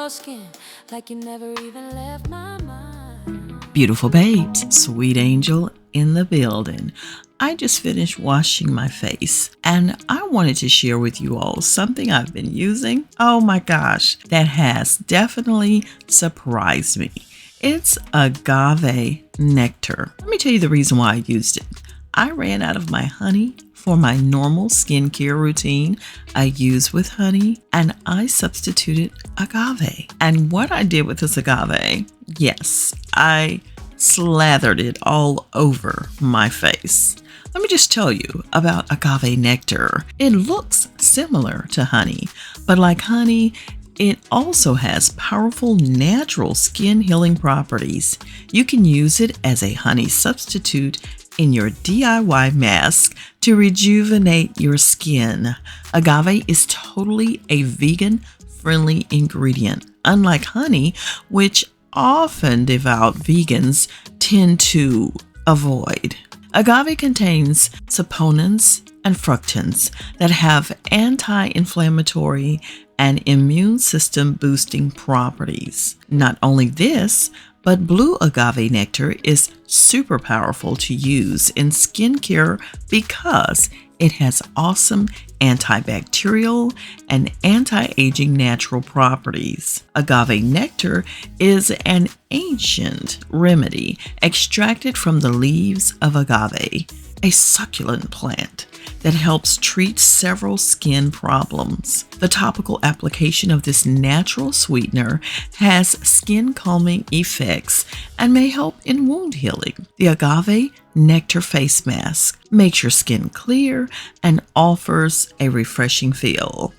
your skin like you never even left my mind. Beautiful babes, sweet angel in the building. I just finished washing my face and I wanted to share with you all something I've been using. Oh my gosh, that has definitely surprised me. It's Agave Nectar. Let me tell you the reason why I used it. I ran out of my honey for my normal skincare routine I use with honey, and I substituted agave. And what I did with this agave, yes, I slathered it all over my face. Let me just tell you about agave nectar. It looks similar to honey, but like honey, it also has powerful natural skin healing properties. You can use it as a honey substitute in your DIY mask to rejuvenate your skin. Agave is totally a vegan-friendly ingredient, unlike honey, which often devout vegans tend to avoid. Agave contains saponins and fructans that have anti-inflammatory and immune system boosting properties. Not only this, but blue agave nectar is super powerful to use in skincare because it has awesome antibacterial and anti-aging natural properties. Agave nectar is an ancient remedy extracted from the leaves of agave, a succulent plant that helps treat several skin problems. The topical application of this natural sweetener has skin calming effects and may help in wound healing. The Agave Nectar face mask makes your skin clear and offers a refreshing feel.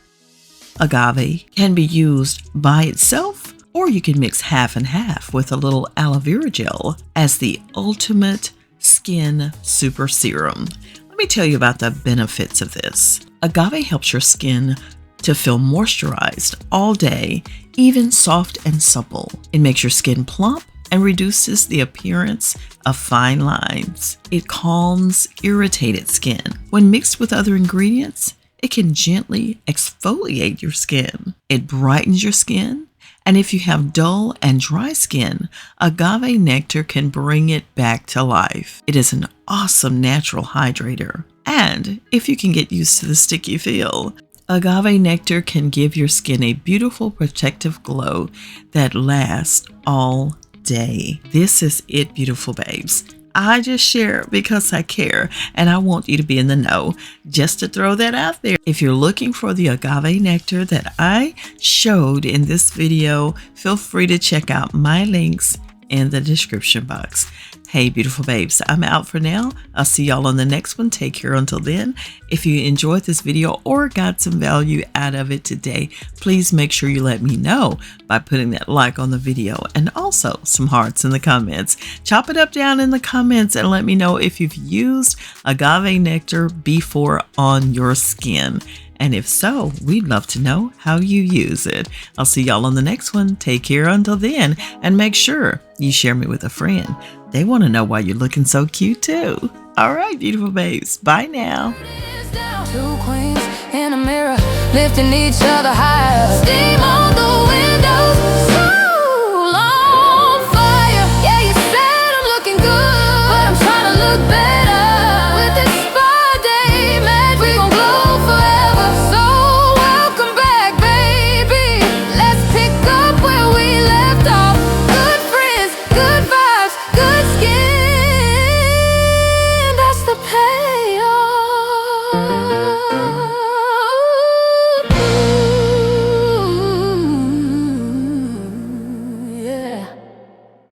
Agave can be used by itself, or you can mix half and half with a little aloe vera gel as the ultimate skin super serum. Let me tell you about the benefits of this. Agave helps your skin to feel moisturized all day, even soft and supple. It makes your skin plump and reduces the appearance of fine lines. It calms irritated skin. When mixed with other ingredients, it can gently exfoliate your skin. It brightens your skin. And if you have dull and dry skin, agave nectar can bring it back to life. It is an awesome natural hydrator. And if you can get used to the sticky feel, agave nectar can give your skin a beautiful protective glow that lasts all day. This is it, beautiful babes. I just share because I care and I want you to be in the know. Just to throw that out there. If you're looking for the agave nectar that I showed in this video, feel free to check out my links in the description box. Hey, beautiful babes, I'm out for now. I'll see y'all on the next one. Take care until then. If you enjoyed this video or got some value out of it today, please make sure you let me know by putting that like on the video and also some hearts in the comments. Chop it up down in the comments and let me know if you've used agave nectar before on your skin. And if so, we'd love to know how you use it. I'll see y'all on the next one. Take care until then, and make sure you share me with a friend. They want to know why you're looking so cute too. All right, beautiful babes. Bye now. Two queens in a mirror, lifting each other higher. Steam on